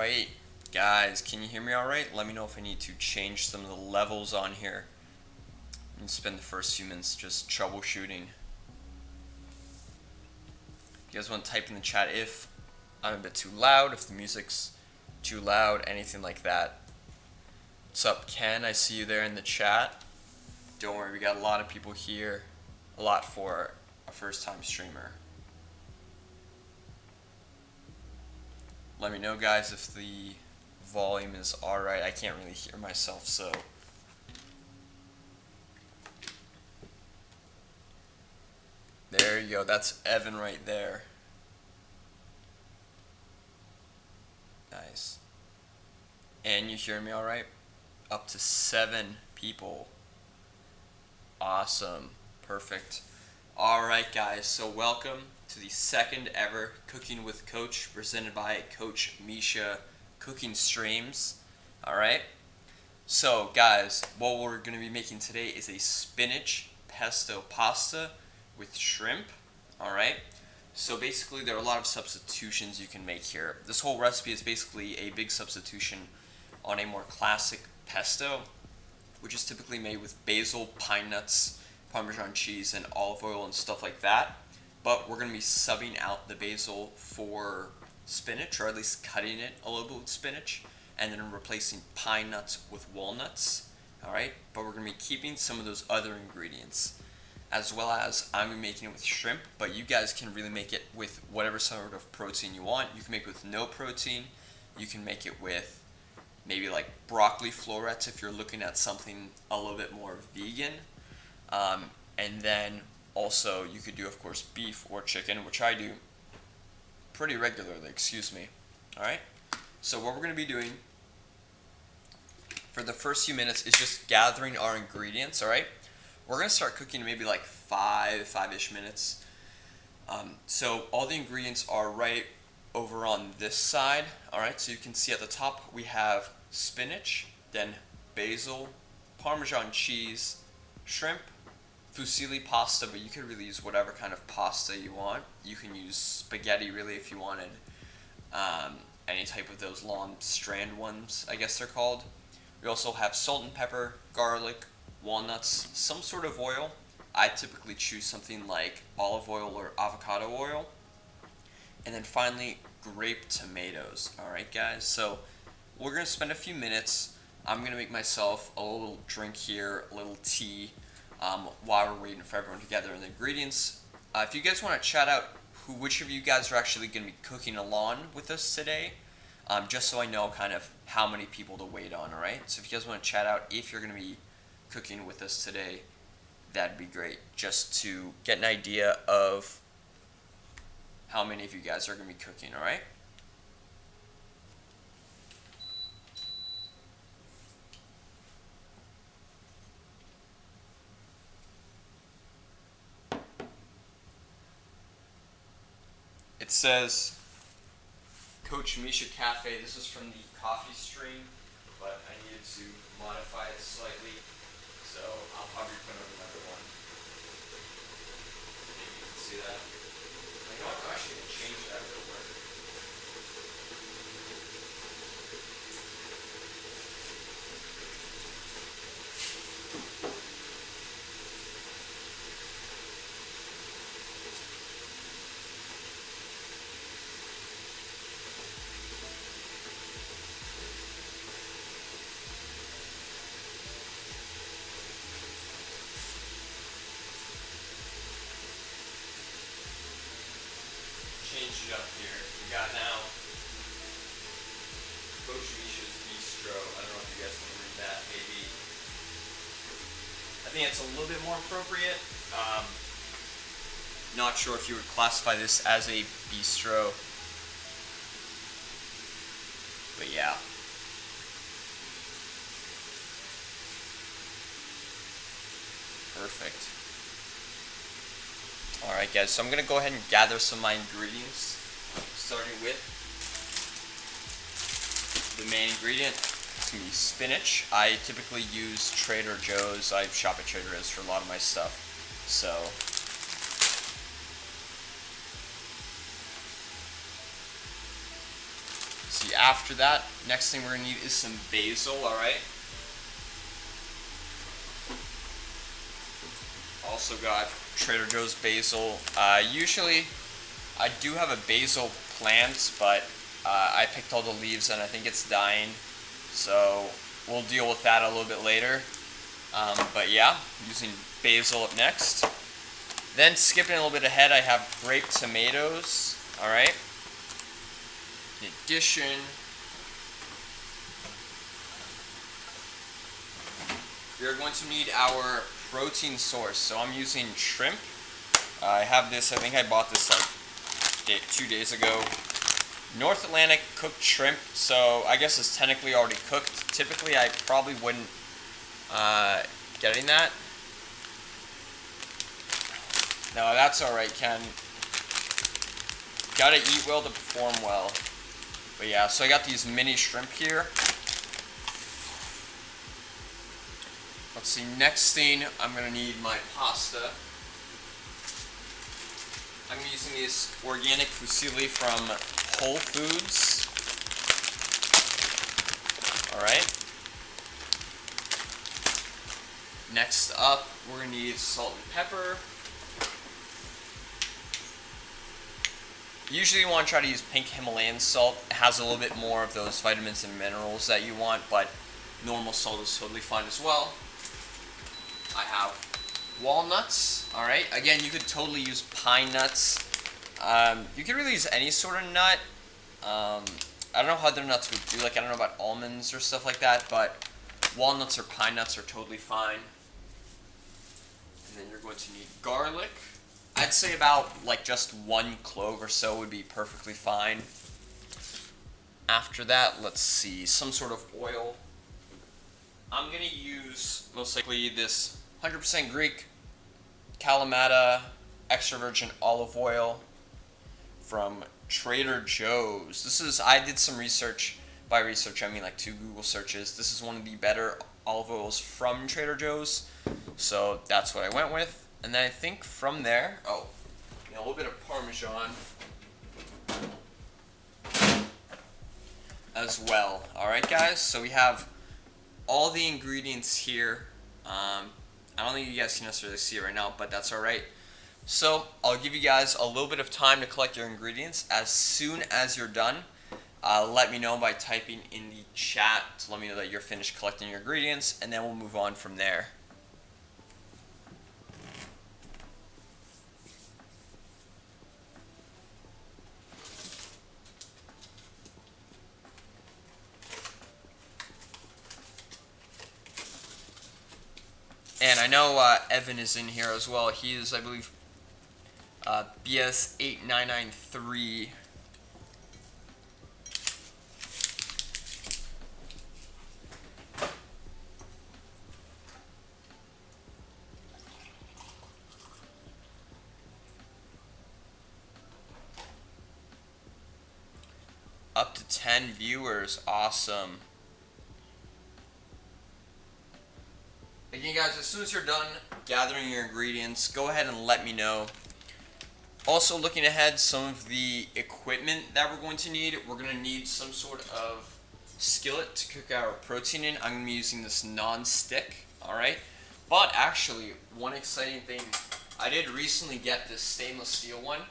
Alright, guys, can you hear me alright? Let me know if I need to change some of the levels on here. And spend the first few minutes just troubleshooting. You guys want to type in the chat if I'm a bit too loud, if the music's too loud, anything like that. What's up, Ken? I see you there in the chat. Don't worry, we got a lot of people here. A lot for a first-time streamer. Let me know, guys, if the volume is alright. I can't really hear myself, so. There you go. That's Evan right there. Nice. And you hear me alright? Up to 7 people. Awesome. Perfect. Alright, guys, so welcome to the second ever Cooking with Coach presented by Coach Misha Cooking Streams. Alright, so guys, what we're going to be making today is a spinach pesto pasta with shrimp. Alright, so basically there are a lot of substitutions you can make here. This whole recipe is basically a big substitution on a more classic pesto, which is typically made with basil, pine nuts, Parmesan cheese, and olive oil and stuff like that. But we're going to be subbing out the basil for spinach, or at least cutting it a little bit with spinach, and then replacing pine nuts with walnuts. Alright, but we're going to be keeping some of those other ingredients, as well as I'm going to be making it with shrimp, but you guys can really make it with whatever sort of protein you want. You can make it with no protein. You can make it with maybe like broccoli florets if you're looking at something a little bit more vegan. And then also you could do, of course, beef or chicken, which I do pretty regularly, excuse me. Alright, so what we're going to be doing for the first few minutes is just gathering our ingredients. Alright, we're going to start cooking in maybe like 5-ish minutes. So all the ingredients are right over on this side. Alright, so you can see at the top we have spinach, then basil, Parmesan cheese, shrimp, fusilli pasta, but you could really use whatever kind of pasta you want. You can use spaghetti really if you wanted any type of those long strand ones, I guess they're called. We also have salt and pepper, garlic, walnuts, some sort of oil. I typically choose something like olive oil or avocado oil. And then finally, grape tomatoes. Alright, guys, so we're going to spend a few minutes. I'm going to make myself a little drink here, a little tea, while we're waiting for everyone to gather the ingredients. If you guys want to chat out which of you guys are actually going to be cooking along with us today, just so I know kind of how many people to wait on, alright? So if you guys want to chat out if you're going to be cooking with us today, that'd be great, just to get an idea of how many of you guys are going to be cooking, alright? It says Coach Misha Cafe. This is from the coffee stream, but I needed to modify it slightly, so I'll probably put another one. Maybe you can see that. You know what? I'm actually going to change that real quick. Change it up here. We got now Coach Misha's Bistro. I don't know if you guys want to read that, maybe. I think it's a little bit more appropriate. Not sure if you would classify this as a bistro, but yeah. Perfect. Alright, guys, so I'm going to go ahead and gather some of my ingredients, starting with the main ingredient. It's going to be spinach. I typically use Trader Joe's. I shop at Trader Joe's for a lot of my stuff. So See, after that, next thing we're gonna need is some basil, alright? Also got Trader Joe's basil. Usually, I do have a basil plant, but I picked all the leaves and I think it's dying. So, we'll deal with that a little bit later. But yeah, using basil up next. Then, skipping a little bit ahead, I have grape tomatoes, alright? In addition, we are going to need our protein source. So I'm using shrimp. I have this, I think I bought this like 2 days ago. North Atlantic cooked shrimp, so I guess it's technically already cooked. Typically I probably wouldn't getting that. No, that's alright, Ken. Gotta eat well to perform well. But yeah, so I got these mini shrimp here. Let's see, next thing, I'm going to need my pasta. I'm using this organic fusilli from Whole Foods. Alright. Next up, we're going to need salt and pepper. Usually you want to try to use pink Himalayan salt. It has a little bit more of those vitamins and minerals that you want, but normal salt is totally fine as well. I have walnuts, alright? Again, you could totally use pine nuts. You could really use any sort of nut. I don't know how other nuts would do, like I don't know about almonds or stuff like that, but walnuts or pine nuts are totally fine. And then you're going to need garlic. I'd say about like just 1 clove or so would be perfectly fine. After that, let's see, some sort of oil. I'm going to use most likely this 100% Greek Kalamata extra virgin olive oil from Trader Joe's. This is, I did some research. By research, I mean like 2 Google searches. This is one of the better olive oils from Trader Joe's. So that's what I went with. And then I think from there, a little bit of Parmesan as well. Alright guys, so we have all the ingredients here. I don't think you guys can necessarily see it right now, but that's alright. So I'll give you guys a little bit of time to collect your ingredients. As soon as you're done, let me know by typing in the chat to let me know that you're finished collecting your ingredients, and then we'll move on from there. And I know Evan is in here as well. He is, I believe, BS8993. Up to 10 viewers. Awesome. Again, guys, as soon as you're done gathering your ingredients, go ahead and let me know. Also, looking ahead, some of the equipment that we're going to need. We're going to need some sort of skillet to cook our protein in. I'm going to be using this non-stick, alright? But actually, one exciting thing, I did recently get this stainless steel one,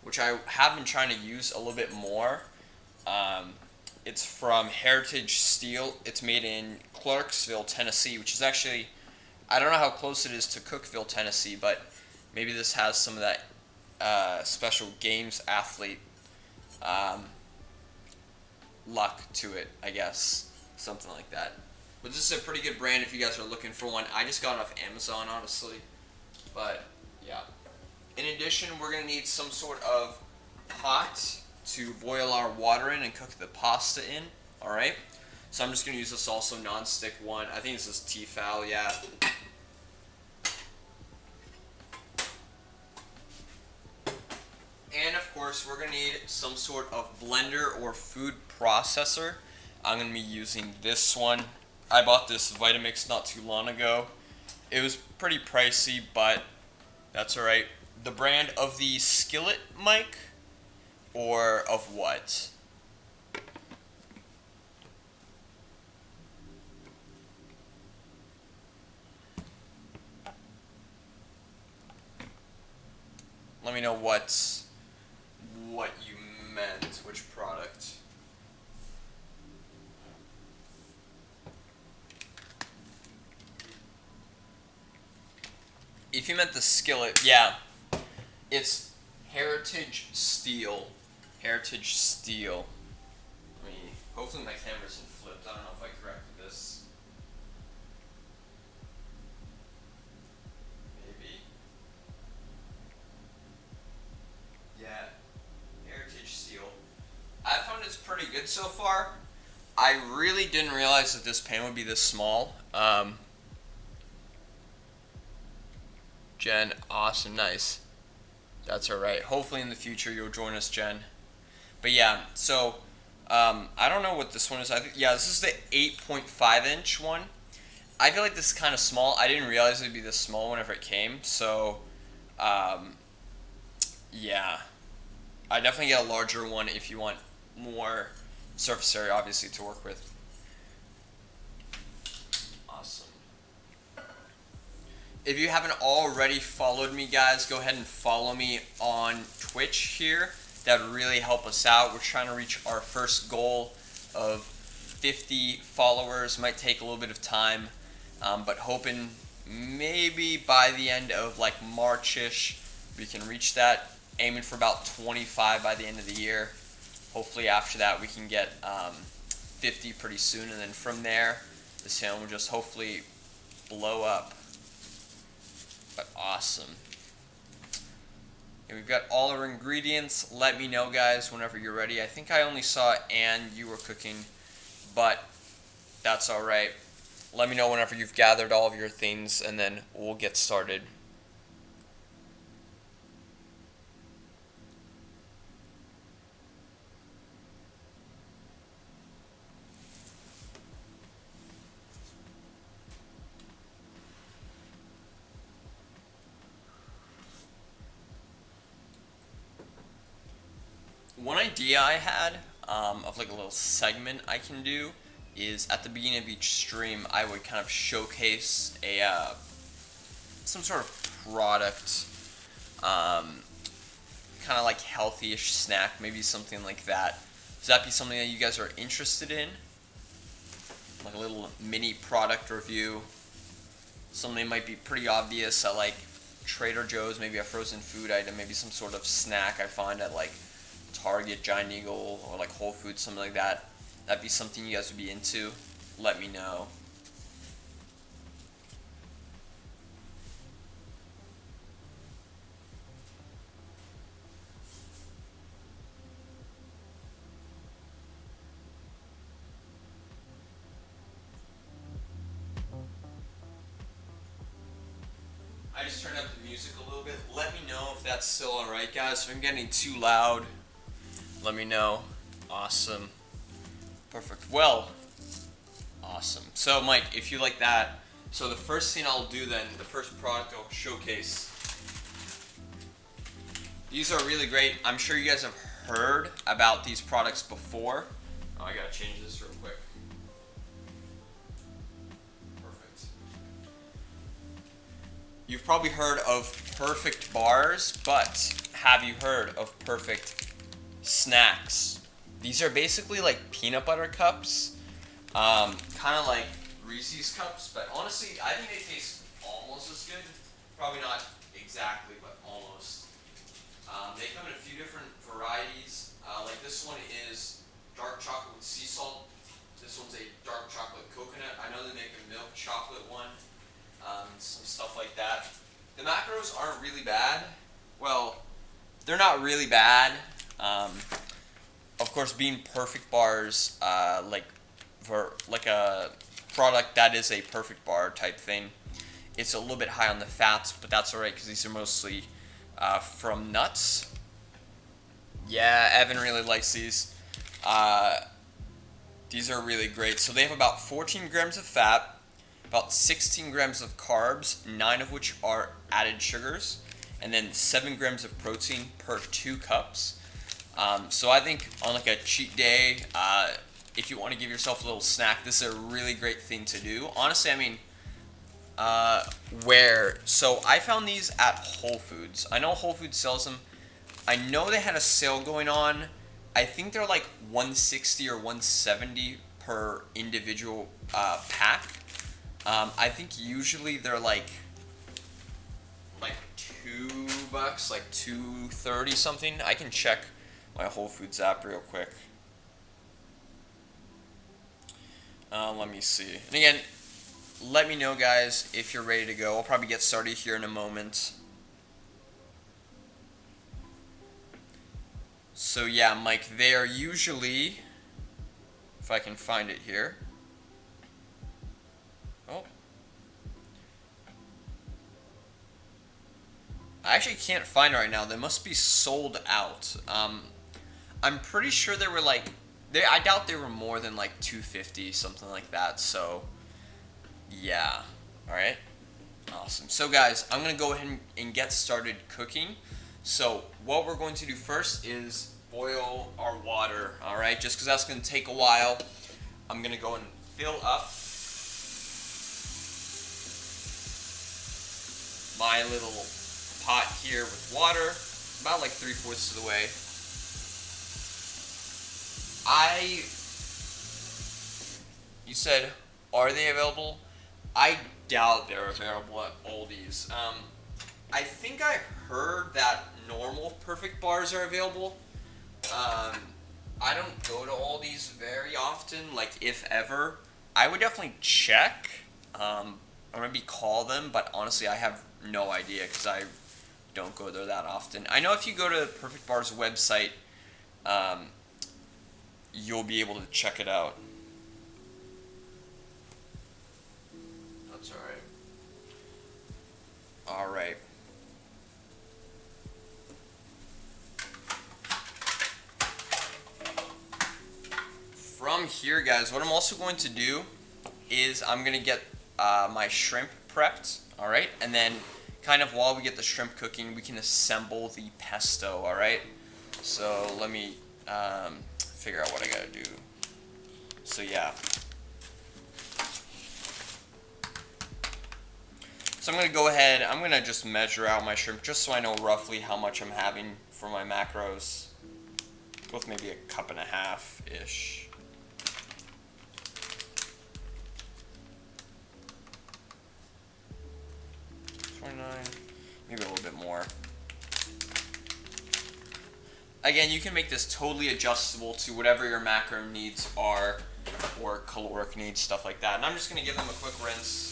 which I have been trying to use a little bit more. It's from Heritage Steel. It's made in Clarksville, Tennessee, which is actually, I don't know how close it is to Cookeville, Tennessee, but maybe this has some of that special games athlete luck to it, I guess. Something like that. But this is a pretty good brand if you guys are looking for one. I just got it off Amazon, honestly. But, yeah. In addition, we're going to need some sort of pot to boil our water in and cook the pasta in. Alright? So I'm just going to use this also non-stick one. I think this is Tefal, yeah. And of course, we're going to need some sort of blender or food processor. I'm going to be using this one. I bought this Vitamix not too long ago. It was pretty pricey, but that's alright. The brand of the skillet mic, or of what? Let me know what you meant, which product. If you meant the skillet, yeah, it's Heritage Steel. Heritage Steel. Hopefully my camera isn't flipped. I don't know if I corrected this. Maybe. Yeah, Heritage Steel. I found it's pretty good so far. I really didn't realize that this pan would be this small. Jen, awesome, nice. That's alright. Hopefully in the future you'll join us, Jen. But yeah, so I don't know what this one is. I think, yeah, this is the 8.5 inch one. I feel like this is kind of small. I didn't realize it would be this small whenever it came. So yeah, I definitely get a larger one if you want more surface area, obviously, to work with. Awesome. If you haven't already followed me, guys, go ahead and follow me on Twitch here. That would really help us out. We're trying to reach our first goal of 50 followers. Might take a little bit of time, but hoping maybe by the end of like March-ish we can reach that. Aiming for about 25 by the end of the year. Hopefully after that we can get 50 pretty soon, and then from there this channel will just hopefully blow up. But awesome. And we've got all our ingredients. Let me know, guys, whenever you're ready. I think I only saw and you were cooking, but that's alright. Let me know whenever you've gathered all of your things, and then we'll get started. One idea I had of like a little segment I can do is at the beginning of each stream I would kind of showcase a some sort of product, kind of like healthy-ish snack, maybe something like that. Does that be something that you guys are interested in? Like a little mini product review. Something that might be pretty obvious at like Trader Joe's, maybe a frozen food item, maybe some sort of snack I find at like Target, Giant Eagle, or like Whole Foods, something like that. That'd be something you guys would be into. Let me know. I just turned up the music a little bit. Let me know if that's still alright, guys. If I'm getting too loud, let me know. Awesome. Perfect. Well, awesome. So, Mike, if you like that, so the first thing I'll do then, the first product I'll showcase, these are really great. I'm sure you guys have heard about these products before. Oh, I gotta change this real quick. Perfect. You've probably heard of Perfect bars, but have you heard of Perfect snacks? These are basically like peanut butter cups, kind of like Reese's cups, but honestly, I think they taste almost as good. Probably not exactly, but almost. They come in a few different varieties. Like this one is dark chocolate with sea salt. This one's a dark chocolate coconut. I know they make a milk chocolate one, some stuff like that. The macros aren't really bad. Well, they're not really bad. Of course, being Perfect bars, like for like a product that is a Perfect bar type thing, it's a little bit high on the fats, but that's alright because these are mostly from nuts. Yeah, Evan really likes these. These are really great. So they have about 14 grams of fat, about 16 grams of carbs, 9 of which are added sugars, and then 7 grams of protein per 2 cups. So I think on like a cheat day, if you want to give yourself a little snack, this is a really great thing to do. Honestly, I mean, Where? So I found these at Whole Foods. I know Whole Foods sells them. I know they had a sale going on. I think they're like 160 or 170 per individual pack. I think usually they're like $2, like 230 something. I can check my Whole Foods app real quick. Let me see. And again, let me know, guys, if you're ready to go. I'll probably get started here in a moment. So yeah, Mike, they are usually, if I can find it here. Oh. I actually can't find it right now. They must be sold out. I'm pretty sure they were like, I doubt they were more than like 250, something like that. So yeah, all right, awesome. So guys, I'm gonna go ahead and get started cooking. So what we're going to do first is boil our water, all right? Just because that's gonna take a while, I'm gonna go and fill up my little pot here with water, about like 3/4 of the way. You said, are they available? I doubt they're available at Aldi's. I think I heard that normal Perfect bars are available. I don't go to Aldi's very often, like if ever. I would definitely check, or maybe call them, but honestly I have no idea because I don't go there that often. I know if you go to Perfect Bar's website, you'll be able to check it out. That's alright. Alright. From here, guys, what I'm also going to do is I'm going to get my shrimp prepped, alright? And then kind of while we get the shrimp cooking, we can assemble the pesto, alright? So let me figure out what I gotta do. So yeah. So I'm gonna go ahead, I'm gonna just measure out my shrimp just so I know roughly how much I'm having for my macros. Go with maybe 1.5 cups-ish. Maybe a little bit more. Again, you can make this totally adjustable to whatever your macro needs are, or caloric needs, stuff like that. And I'm just going to give them a quick rinse.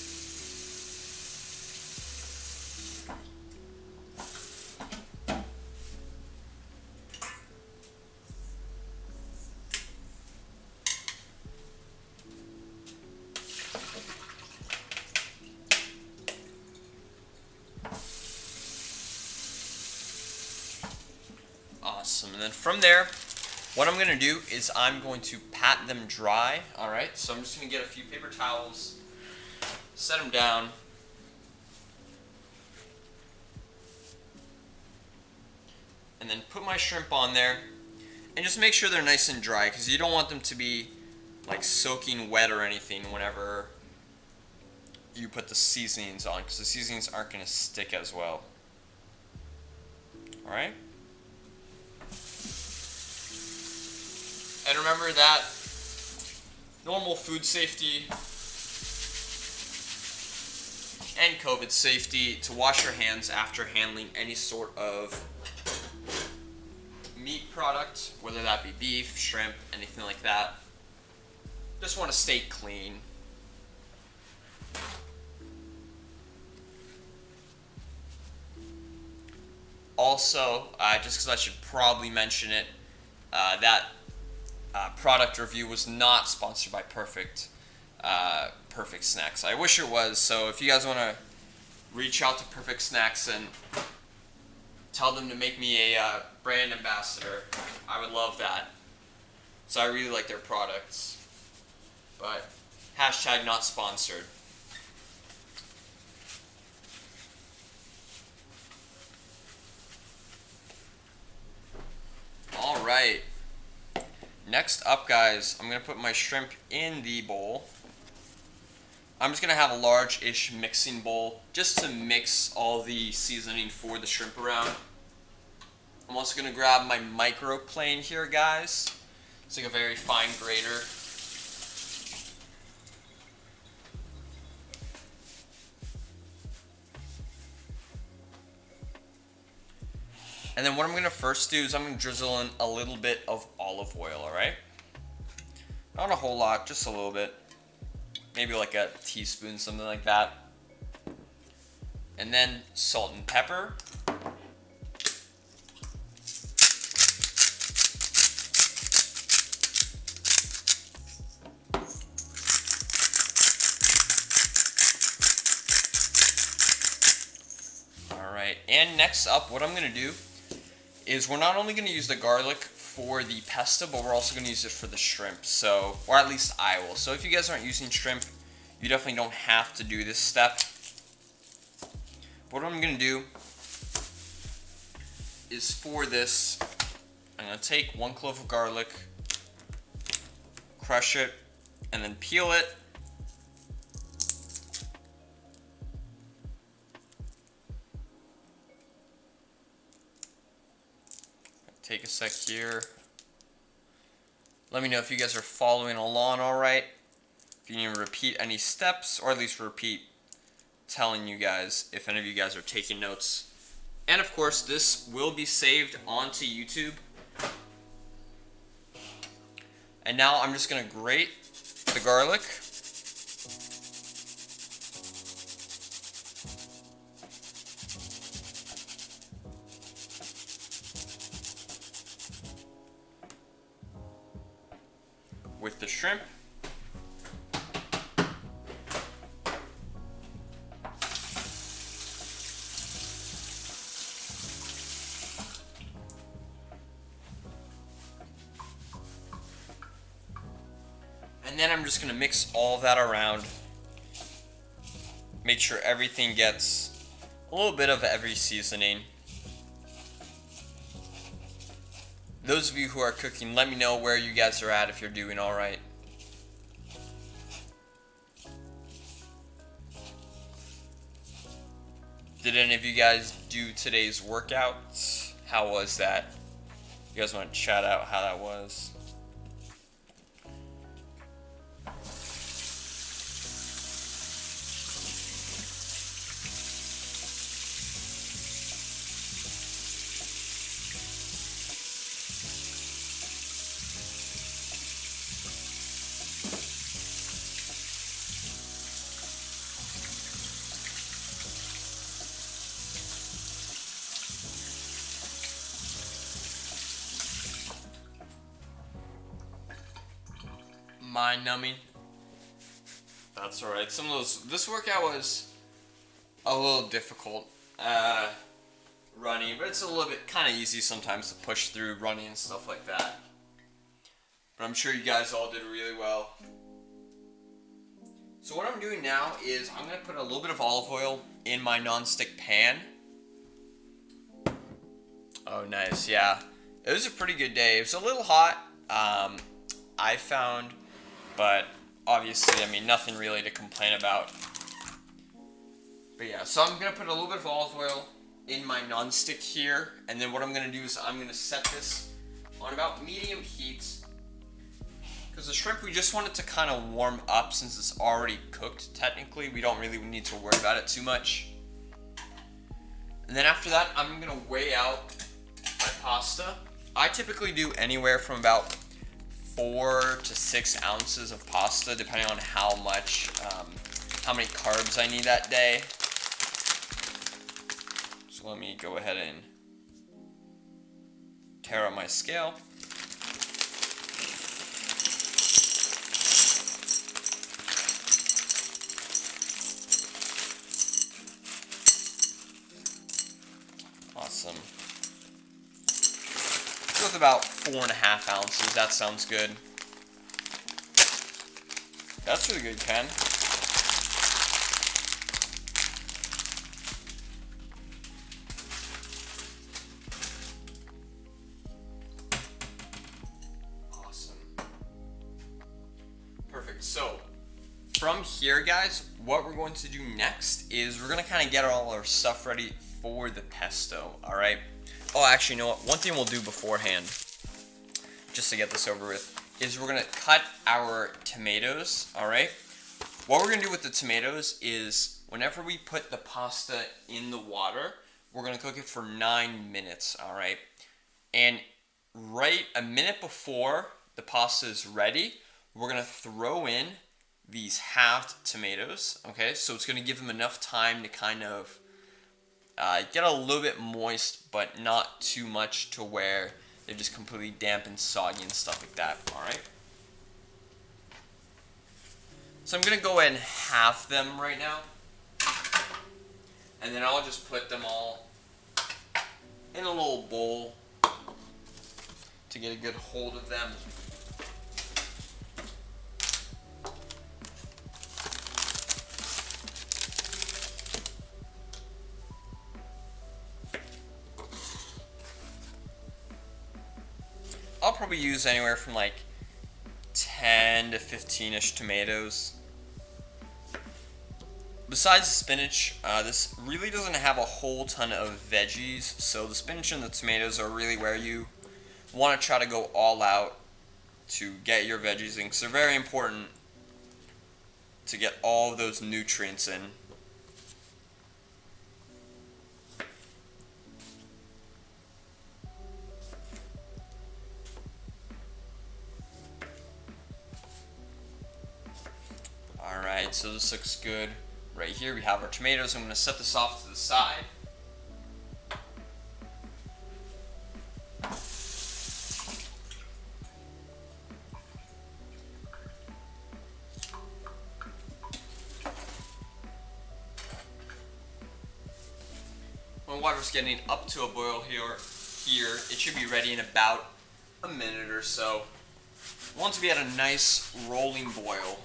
Awesome. And then from there, what I'm going to do is I'm going to pat them dry. Alright, so I'm just going to get a few paper towels, set them down, and then put my shrimp on there, and just make sure they're nice and dry, because you don't want them to be like soaking wet or anything whenever you put the seasonings on, because the seasonings aren't going to stick as well. Alright? And remember that normal food safety and COVID safety, to wash your hands after handling any sort of meat product, whether that be beef, shrimp, anything like that. Just want to stay clean. Also, just because I should probably mention it, that product review was not sponsored by Perfect Snacks. I wish it was. So if you guys want to reach out to Perfect Snacks and tell them to make me a brand ambassador, I would love that. So I really like their products. But hashtag not sponsored. All right. Next up, guys, I'm going to put my shrimp in the bowl. I'm just going to have a large-ish mixing bowl just to mix all the seasoning for the shrimp around. I'm also going to grab my microplane here, guys. It's like a very fine grater. And then what I'm going to first do is I'm going to drizzle in a little bit of olive oil, alright? Not a whole lot, just a little bit. Maybe like a teaspoon, something like that. And then salt and pepper. Alright, and next up, what I'm going to do is we're not only going to use the garlic for the pesto, but we're also going to use it for the shrimp. So, or at least I will. So if you guys aren't using shrimp, you definitely don't have to do this step. But what I'm going to do is for this, I'm going to take 1 clove of garlic, crush it, and then peel it. Take a sec here. Let me know if you guys are following along alright. If you need to repeat any steps, or at least repeat telling you guys if any of you guys are taking notes. And of course, this will be saved onto YouTube. And now I'm just going to grate the garlic. With the shrimp. And then I'm just going to mix all that around. Make sure everything gets a little bit of every seasoning. Those of you who are cooking, let me know where you guys are at if you're doing alright. Did any of you guys do today's workout? How was that? You guys want to chat out how that was? Mind numbing. That's alright. This workout was a little difficult running, but it's a little bit kind of easy sometimes to push through running and stuff like that. But I'm sure you guys all did really well. So what I'm doing now is I'm going to put a little bit of olive oil in my non-stick pan. Oh, nice. Yeah. It was a pretty good day. It was a little hot, I found, but obviously, I mean, nothing really to complain about. But yeah, so I'm going to put a little bit of olive oil in my non-stick here, and then what I'm going to do is I'm going to set this on about medium heat, because the shrimp, we just want it to kind of warm up since it's already cooked, technically. We don't really need to worry about it too much. And then after that, I'm going to weigh out my pasta. I typically do anywhere from about 4 to 6 ounces of pasta, depending on how many carbs I need that day. So let me go ahead and tear out my scale. Awesome. Go with about 4.5 ounces. That sounds good. That's really good, Ken. Awesome. Perfect. So, from here, guys, what we're going to do next is we're going to kind of get all our stuff ready for the pesto, all right? Oh, actually, you know what? One thing we'll do beforehand, just to get this over with, is we're going to cut our tomatoes, all right? What we're going to do with the tomatoes is whenever we put the pasta in the water, we're going to cook it for 9 minutes, all right? And right a minute before the pasta is ready, we're going to throw in these halved tomatoes, okay? So it's going to give them enough time to kind of get a little bit moist, but not too much to where they're just completely damp and soggy and stuff like that, all right? So I'm going to go ahead and half them right now. And then I'll just put them all in a little bowl to get a good hold of them. I'll probably use anywhere from like 10 to 15-ish tomatoes. Besides the spinach, this really doesn't have a whole ton of veggies, so the spinach and the tomatoes are really where you want to try to go all out to get your veggies in, because they're very important to get all of those nutrients in. Alright, so this looks good. Right here we have our tomatoes. I'm going to set this off to the side. When water's getting up to a boil here, it should be ready in about a minute or so. Once we had a nice rolling boil,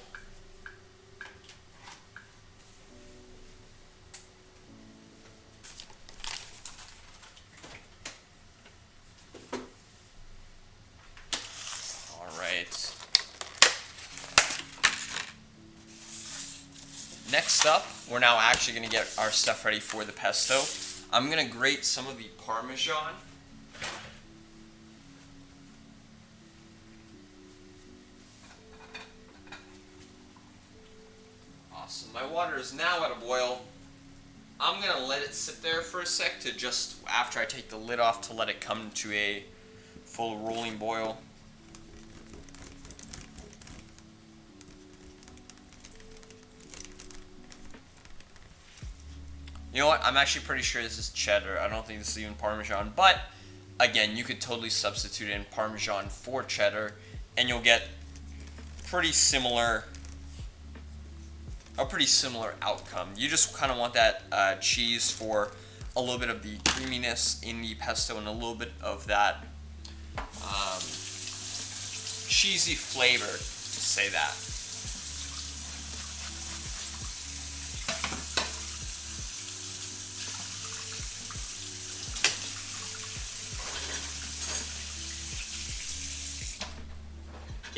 next up, we're now actually going to get our stuff ready for the pesto. I'm going to grate some of the Parmesan. Awesome. My water is now at a boil. I'm going to let it sit there for a sec to just, after I take the lid off, to let it come to a full rolling boil. You know what? I'm actually pretty sure this is cheddar. I don't think this is even Parmesan. But, again, you could totally substitute in Parmesan for cheddar, and you'll get a pretty similar outcome. You just kind of want that cheese for a little bit of the creaminess in the pesto and a little bit of that cheesy flavor, to say that.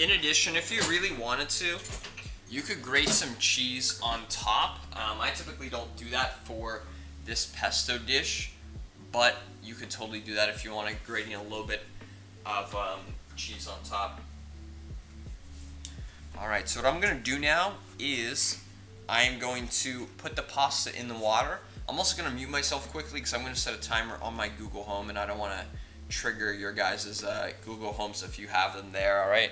In addition, if you really wanted to, you could grate some cheese on top. I typically don't do that for this pesto dish, but you could totally do that if you want to grate in a little bit of cheese on top. Alright, so what I'm going to do now is I'm going to put the pasta in the water. I'm also going to mute myself quickly because I'm going to set a timer on my Google Home, and I don't want to trigger your guys' Google Homes if you have them there, alright?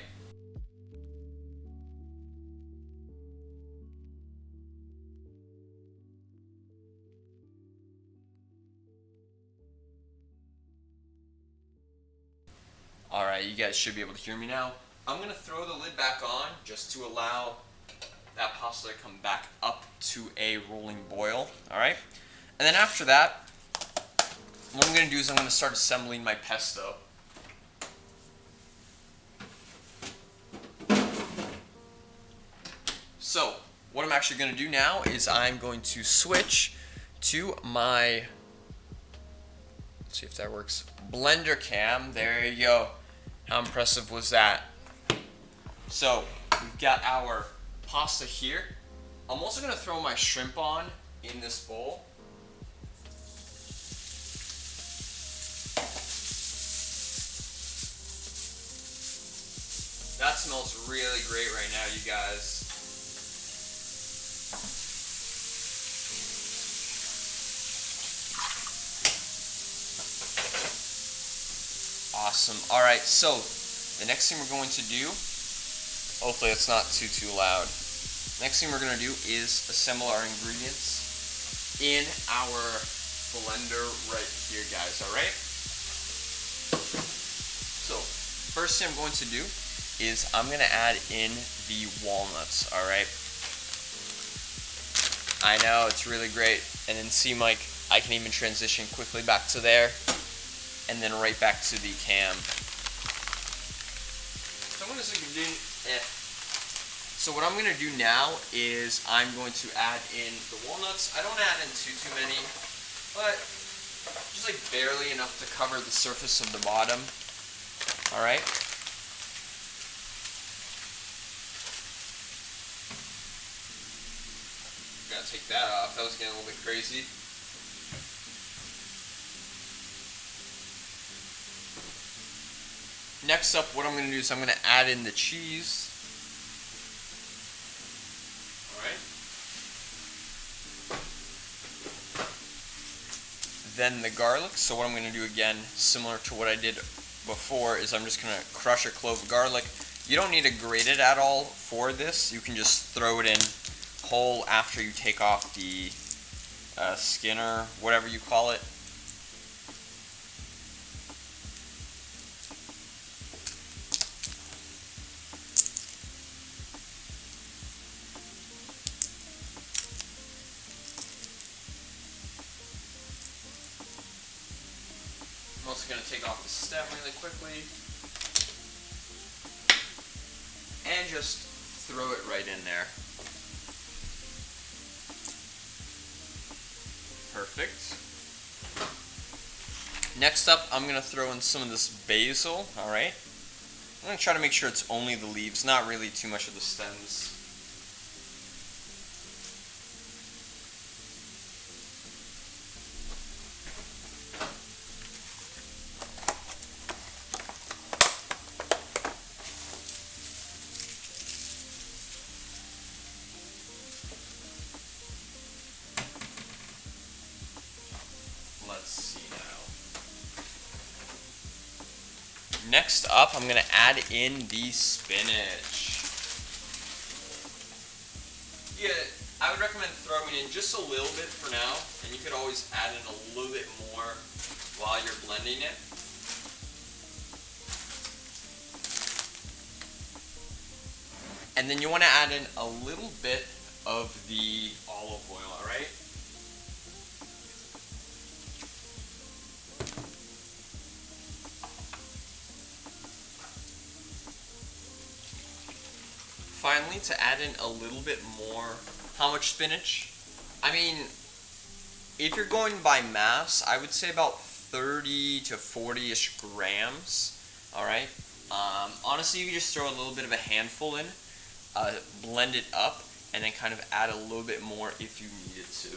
Alright, you guys should be able to hear me now. I'm going to throw the lid back on just to allow that pasta to come back up to a rolling boil. Alright? And then after that, what I'm going to do is I'm going to start assembling my pesto. So, what I'm actually going to do now is I'm going to switch to my, let's see if that works, blender cam. There you go. How impressive was that? So, we've got our pasta here. I'm also gonna throw my shrimp on in this bowl. That smells really great right now, you guys. Awesome. Alright, so the next thing we're going to do, hopefully it's not too loud. Next thing we're going to do is assemble our ingredients in our blender right here, guys, alright? So, first thing I'm going to do is I'm going to add in the walnuts, alright? I know, it's really great, and then see, Mike, I can even transition quickly back to there, and then right back to the cam. So I'm going to So what I'm going to do now is I'm going to add in the walnuts. I don't add in too many, but just like barely enough to cover the surface of the bottom. Alright. Gotta take that off. That was getting a little bit crazy. Next up, what I'm going to do is I'm going to add in the cheese. Alright. Then the garlic. So what I'm going to do again, similar to what I did before, is I'm just going to crush a clove of garlic. You don't need to grate it at all for this. You can just throw it in whole after you take off the skin or whatever you call it. I'm also going to take off the stem really quickly and just throw it right in there. Perfect. Next up, I'm going to throw in some of this basil, alright? I'm going to try to make sure it's only the leaves, not really too much of the stems. Let's see now. Next up, I'm going to add in the spinach. Yeah, I would recommend throwing in just a little bit for now, and you could always add in a little bit more while you're blending it. And then you want to add in a little bit of the olive oil, alright? Finally, to add in a little bit more. How much spinach? I mean, if you're going by mass, I would say about 30 to 40-ish grams. Alright? Honestly, you can just throw a little bit of a handful in, blend it up, and then kind of add a little bit more if you needed to.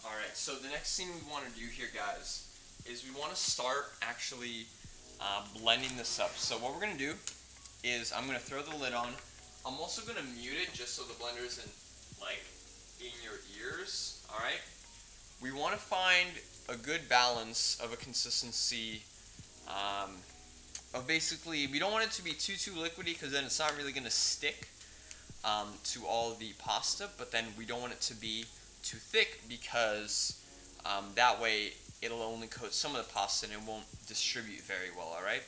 Alright, so the next thing we want to do here, guys, is we want to start actually blending this up. So what we're going to do is I'm going to throw the lid on. I'm also going to mute it just so the blender isn't like in your ears. Alright? We want to find a good balance of a consistency of basically, we don't want it to be too liquidy because then it's not really going to stick to all the pasta, but then we don't want it to be too thick because that way it'll only coat some of the pasta and it won't distribute very well, alright?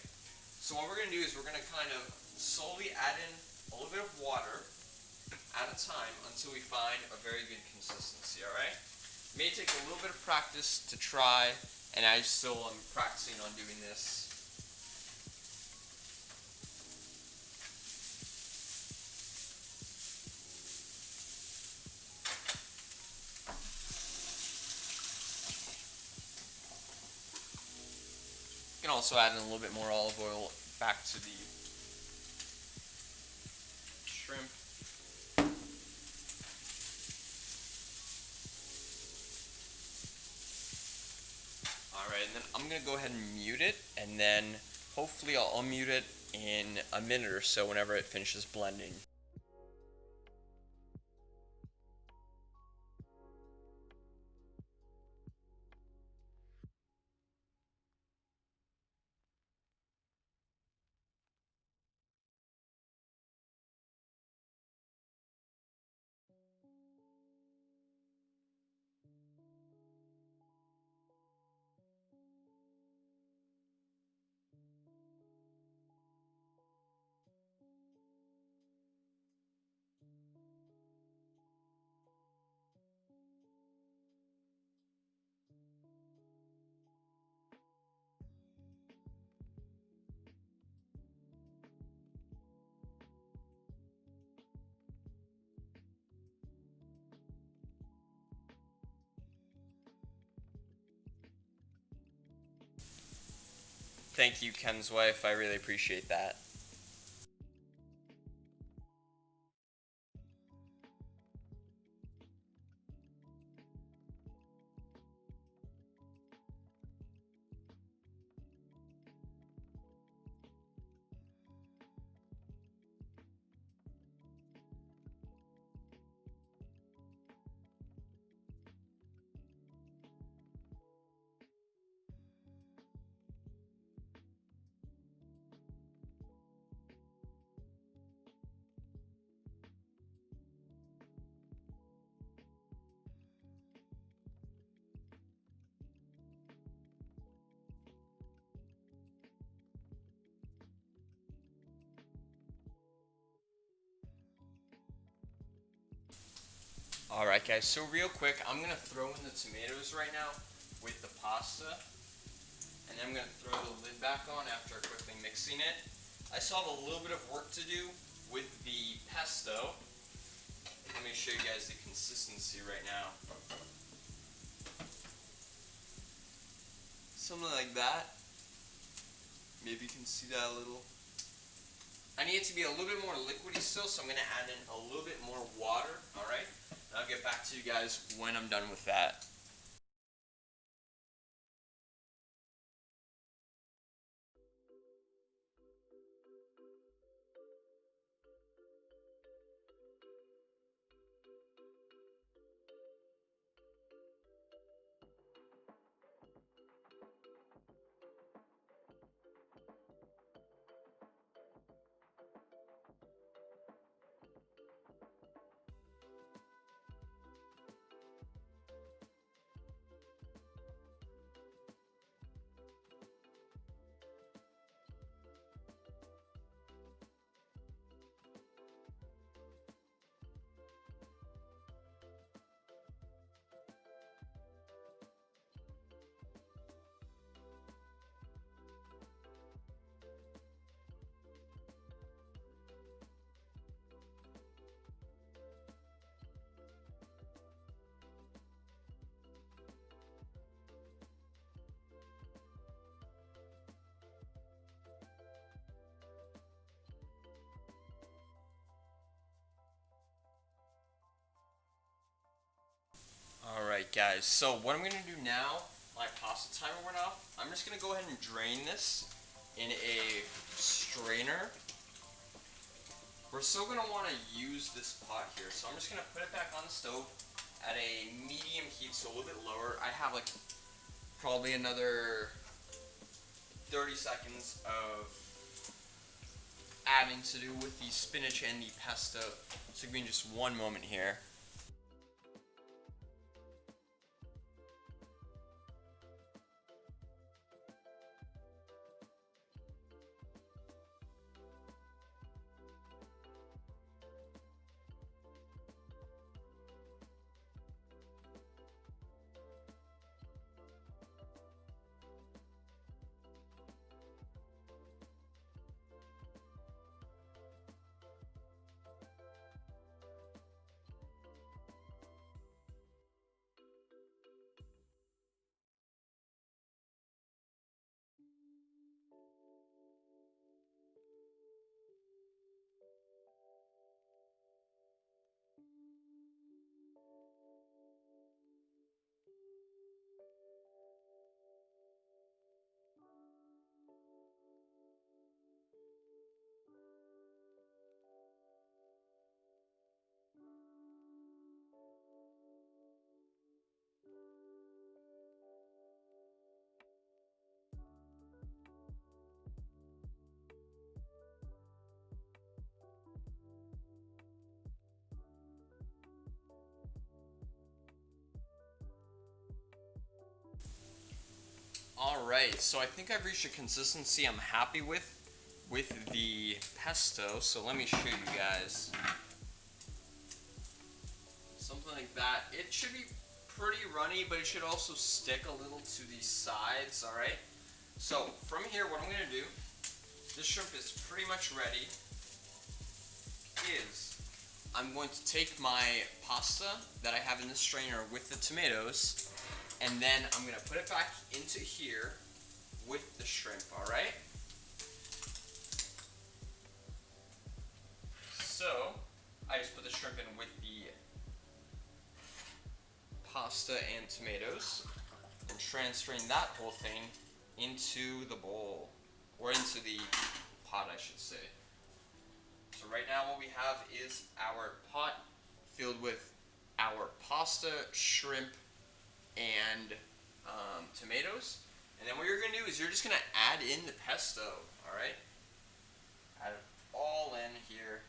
So what we're going to do is we're going to kind of slowly add in a little bit of water at a time until we find a very good consistency, alright? It may take a little bit of practice to try, and I still am practicing on doing this. You can also add in a little bit more olive oil back to the shrimp. Alright, and then I'm going to go ahead and mute it, and then hopefully I'll unmute it in a minute or so whenever it finishes blending. Thank you, Ken's wife. I really appreciate that. Alright guys, so real quick, I'm going to throw in the tomatoes right now with the pasta. And then I'm going to throw the lid back on after quickly mixing it. I still have a little bit of work to do with the pesto. Let me show you guys the consistency right now. Something like that. Maybe you can see that a little. I need it to be a little bit more liquidy still, so I'm going to add in a little bit more water, alright? And I'll get back to you guys when I'm done with that. Alright guys, so what I'm going to do now, my pasta timer went off. I'm just going to go ahead and drain this in a strainer. We're still going to want to use this pot here, so I'm just going to put it back on the stove at a medium heat, so a little bit lower. I have like probably another 30 seconds of adding to do with the spinach and the pesto. So give me just one moment here. Alright, so I think I've reached a consistency I'm happy with the pesto, so let me show you guys. Something like that. It should be pretty runny, but it should also stick a little to the sides, alright? So, from here, what I'm going to do, this shrimp is pretty much ready, is I'm going to take my pasta that I have in the strainer with the tomatoes, and then I'm going to put it back into here with the shrimp, alright? So, I just put the shrimp in with the pasta and tomatoes, and transferring that whole thing into the bowl, or into the pot, I should say. So right now what we have is our pot filled with our pasta, shrimp, and tomatoes. And then what you're going to do is you're just going to add in the pesto, alright? Add it all in here.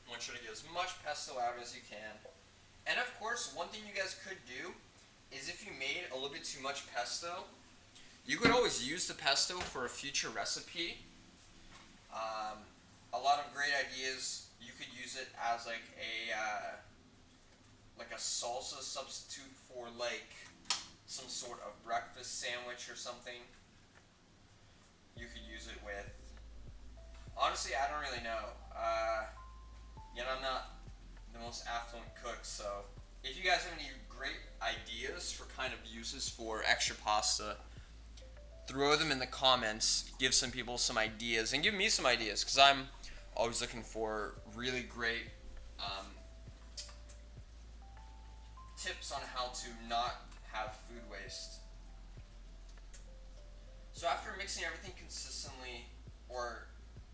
I want you to get as much pesto out as you can. And of course, one thing you guys could do is if you made a little bit too much pesto, you could always use the pesto for a future recipe. A lot of great ideas. You could use it as like a salsa substitute for like some sort of breakfast sandwich or something. You could use it with. Honestly, I don't really know. I'm not the most affluent cook, so if you guys have any great ideas for kind of uses for extra pasta, throw them in the comments, give some people some ideas, and give me some ideas, because I'm always looking for really great tips on how to not have food waste. So after mixing everything consistently, or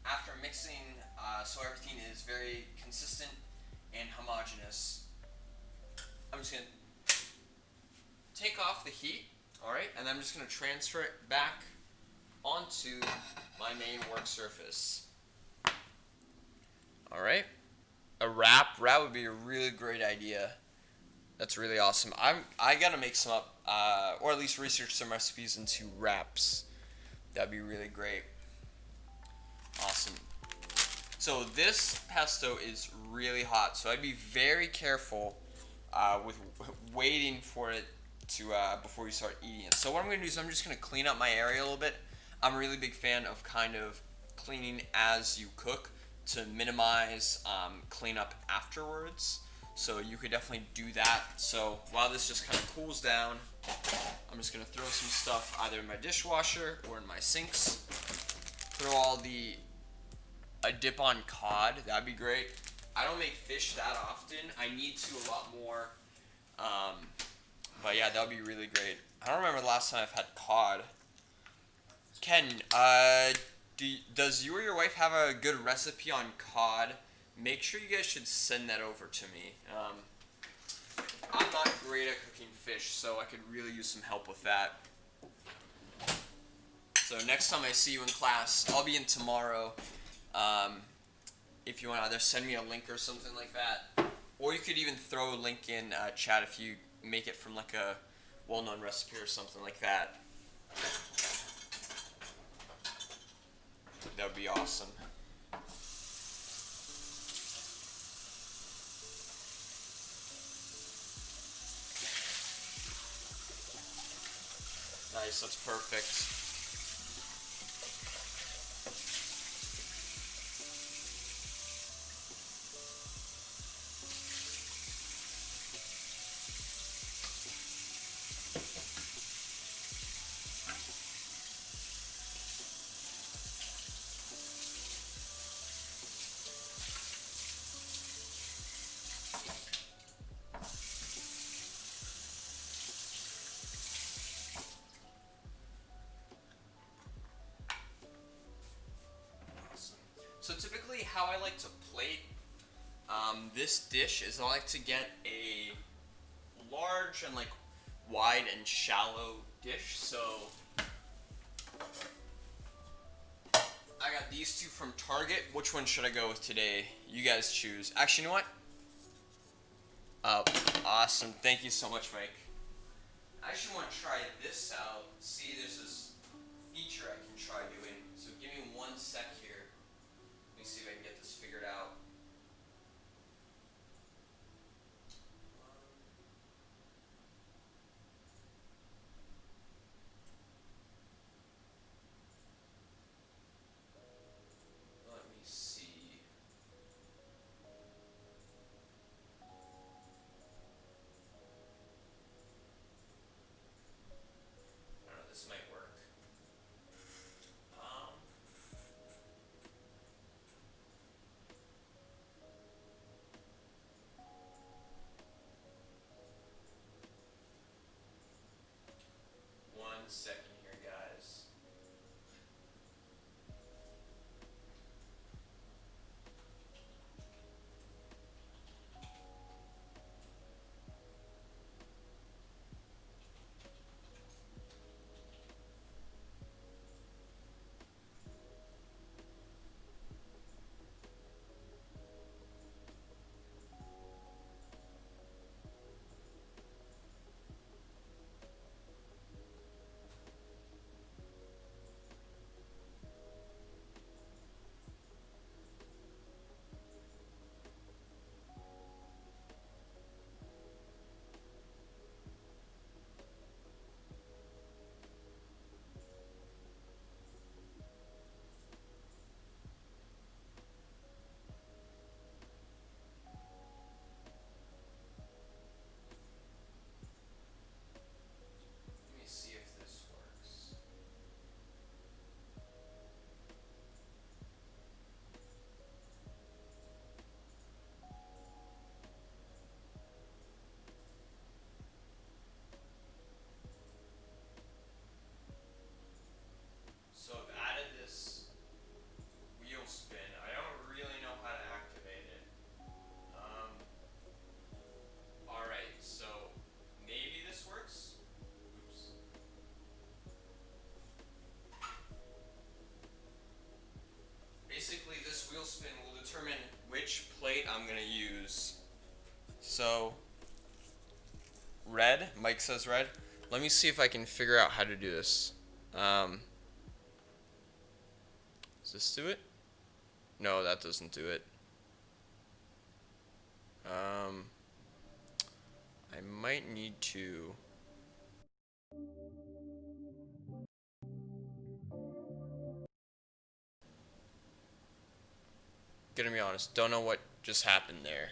after mixing so everything is very consistent and homogeneous, I'm just going to take off the heat, alright, and I'm just going to transfer it back onto my main work surface. Alright, a wrap would be a really great idea. That's really awesome. I gotta make some up, or at least research some recipes into wraps. That'd be really great. Awesome. So this pesto is really hot, so I'd be very careful with waiting for it to before you start eating it. So what I'm going to do is I'm just going to clean up my area a little bit. I'm a really big fan of kind of cleaning as you cook to minimize cleanup afterwards. So you could definitely do that. So while this just kind of cools down, I'm just going to throw some stuff either in my dishwasher or in my sinks. Throw all a dip on cod, that'd be great. I don't make fish that often. I need to a lot more. But yeah, that would be really great. I don't remember the last time I've had cod. Ken, does you or your wife have a good recipe on cod? Make sure you guys should send that over to me. I'm not great at cooking fish, so I could really use some help with that. So next time I see you in class, I'll be in tomorrow. If you want to either send me a link or something like that, or you could even throw a link in chat if you make it from like a well-known recipe or something like that. That would be awesome. Nice, that's perfect. So typically how I like to plate this dish is I like to get a large and like wide and shallow dish. So I got these two from Target. Which one should I go with today? You guys choose. Actually, you know what? Awesome. Thank you so much, Mike. I actually want to try this out. See, there's this feature I can try doing. So give me 1 sec here. Let me see if I can get this figured out. Let me see. I don't know, this might work. Um, 1 second here, guys. Let me see if this works. So I've added this wheel spin. I don't really know how to activate it. Alright, so maybe this works? Oops. Basically, this wheel spin will determine which plate I'm going to use. So, red. Mike says red. Let me see if I can figure out how to do this. Does this do it? No, that doesn't do it. I might need to. Gonna be honest, don't know what just happened there.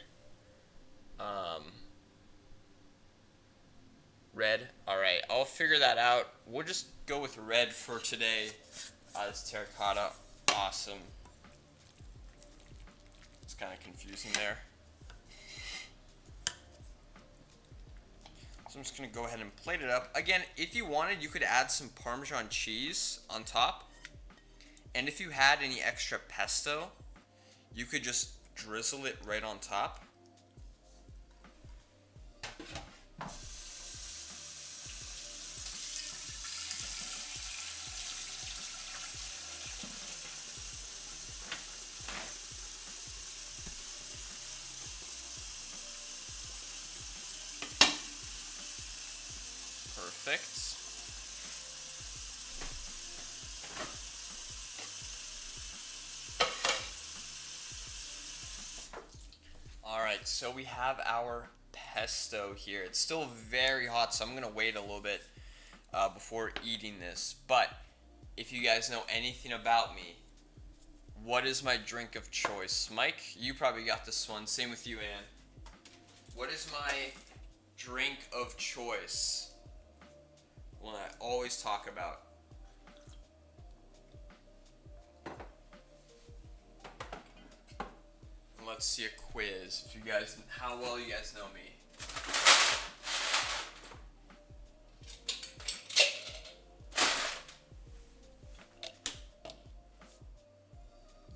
Red. Alright, I'll figure that out. We'll just go with red for today. This terracotta. Awesome. It's kind of confusing there. So I'm just going to go ahead and plate it up. Again, if you wanted, you could add some Parmesan cheese on top. And if you had any extra pesto, you could just drizzle it right on top. Perfect. Alright, so we have our pesto here. It's still very hot, so I'm going to wait a little bit before eating this. But if you guys know anything about me, what is my drink of choice? Mike, you probably got this one. Same with you, Ann. What is my drink of choice? One I always talk about. And let's see a quiz. If you guys, how well you guys know me.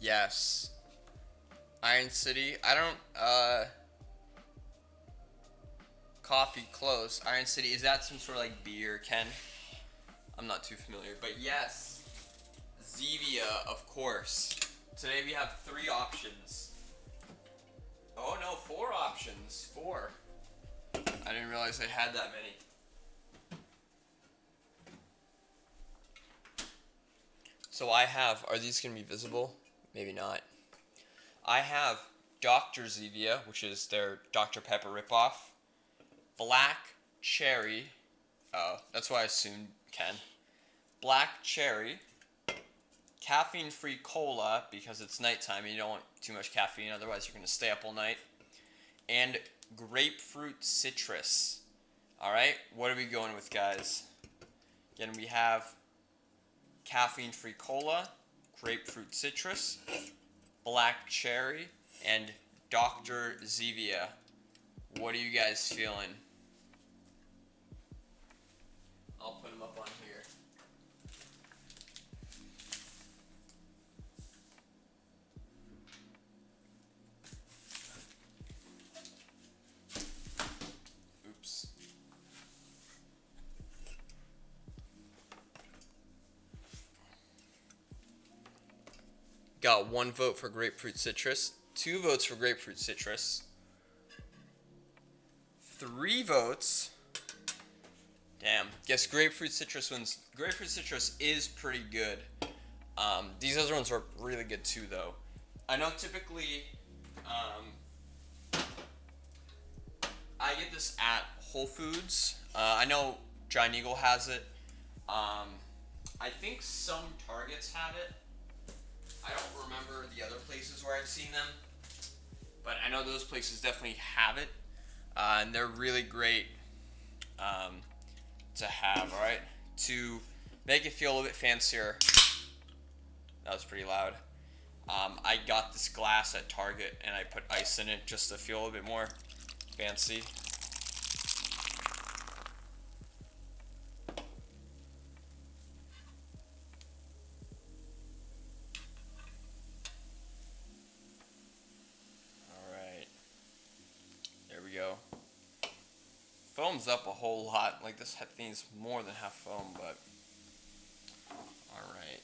Yes. Iron City. I don't, coffee, close. Iron City, is that some sort of like beer, Ken? I'm not too familiar, but yes. Zevia, of course. Today we have 3 options. Oh no, 4 options. 4. I didn't realize I had that many. So I have, are these going to be visible? Maybe not. I have Dr. Zevia, which is their Dr. Pepper ripoff. Black Cherry. Oh, that's what I assumed, Ken. Black Cherry. Caffeine-free cola, because it's nighttime and you don't want too much caffeine, otherwise you're going to stay up all night. And grapefruit citrus. Alright, what are we going with, guys? Again, we have caffeine-free cola, grapefruit citrus, black cherry, and Dr. Zevia. What are you guys feeling? I'll put them up on here. Oops. Got 1 vote for grapefruit citrus, 2 votes for grapefruit citrus, 3 votes. Damn. Guess grapefruit citrus wins. Grapefruit citrus is pretty good. These other ones are really good too, though. I know typically, I get this at Whole Foods. I know Giant Eagle has it. I think some Targets have it. I don't remember the other places where I've seen them, but I know those places definitely have it, and they're really great to have. All right, to make it feel a little bit fancier. That was pretty loud. I got this glass at Target, and I put ice in it just to feel a little bit more fancy. Alright. There we go. Foam's up a whole lot. Like, this thing's more than half foam, but... Alright.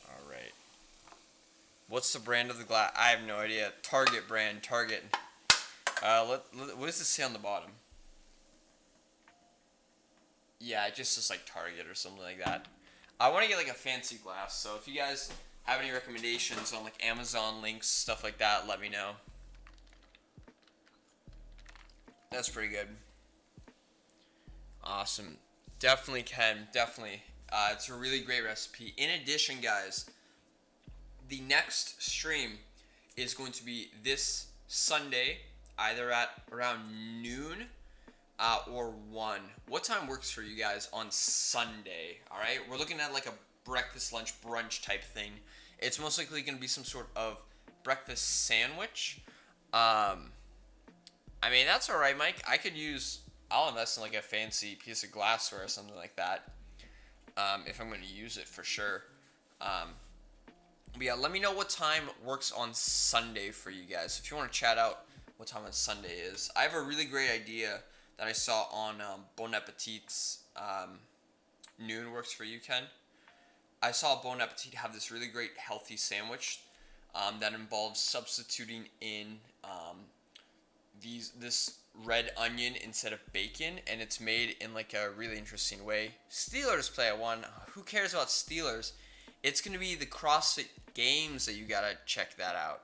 Alright. What's the brand of the glass? I have no idea. Target brand. Target. What does it say on the bottom? Yeah, it just says like Target or something like that. I want to get like a fancy glass, so if you guys have any recommendations on like Amazon links, stuff like that, let me know. That's pretty good. Awesome. Definitely, Ken. Definitely. It's a really great recipe. In addition, guys, the next stream is going to be this Sunday, either at around noon or 1. What time works for you guys on Sunday? All right, we're looking at like a breakfast, lunch, brunch type thing. It's most likely going to be some sort of breakfast sandwich. I mean, that's all right, Mike. I'll invest in like a fancy piece of glassware or something like that if I'm going to use it for sure. But yeah, let me know what time works on Sunday for you guys. If you want to chat out what time on Sunday is. I have a really great idea that I saw on Bon Appetit's noon works for you, Ken. I saw Bon Appetit have this really great healthy sandwich that involves substituting in this red onion instead of bacon, and it's made in like a really interesting way. Steelers play at 1. Who cares about Steelers? It's going to be the CrossFit Games that you got to check that out.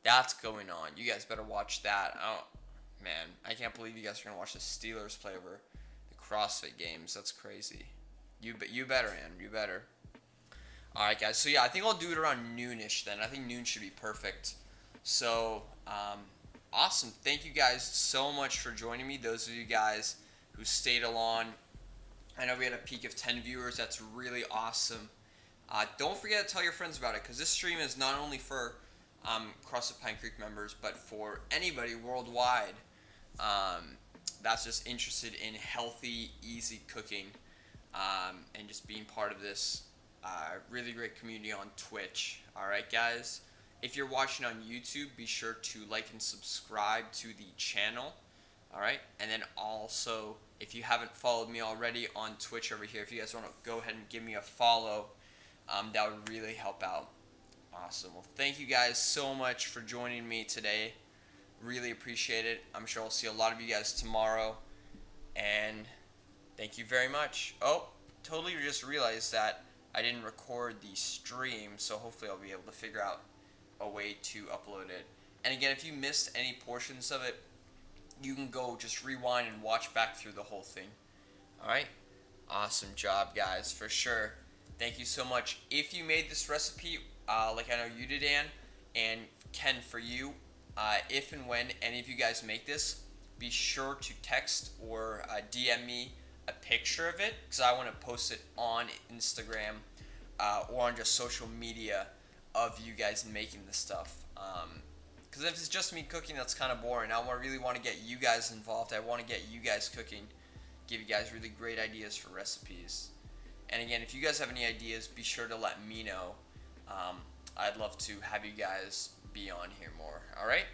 That's going on. You guys better watch that. Oh, man, I can't believe you guys are going to watch the Steelers play over the CrossFit Games. That's crazy. You better, man. You better. All right, guys. So, yeah, I think I'll do it around noonish then. I think noon should be perfect. So, awesome. Thank you guys so much for joining me. Those of you guys who stayed along. I know we had a peak of 10 viewers. That's really awesome. Don't forget to tell your friends about it, because this stream is not only for CrossFit Pine Creek members, but for anybody worldwide that's just interested in healthy, easy cooking and just being part of this really great community on Twitch. Alright, guys? If you're watching on YouTube, be sure to like and subscribe to the channel. Alright? And then also, if you haven't followed me already on Twitch over here, if you guys want to go ahead and give me a follow, that would really help out. Awesome. Well, thank you guys so much for joining me today. Really appreciate it. I'm sure I'll see a lot of you guys tomorrow. And thank you very much. Oh, totally just realized that I didn't record the stream, so hopefully I'll be able to figure out a way to upload it. And again, if you missed any portions of it, you can go just rewind and watch back through the whole thing. Alright? Awesome job, guys, for sure. Thank you so much. If you made this recipe, like I know you did, Ann, and Ken, for you, if and when any of you guys make this, be sure to text or DM me a picture of it, because I want to post it on Instagram or on just social media of you guys making this stuff. Because if it's just me cooking, that's kind of boring. I really want to get you guys involved. I want to get you guys cooking, give you guys really great ideas for recipes. And again, if you guys have any ideas, be sure to let me know. I'd love to have you guys be on here more. Alright?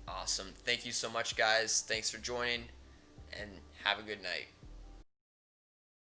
Awesome. Thank you so much, guys. Thanks for joining, and have a good night.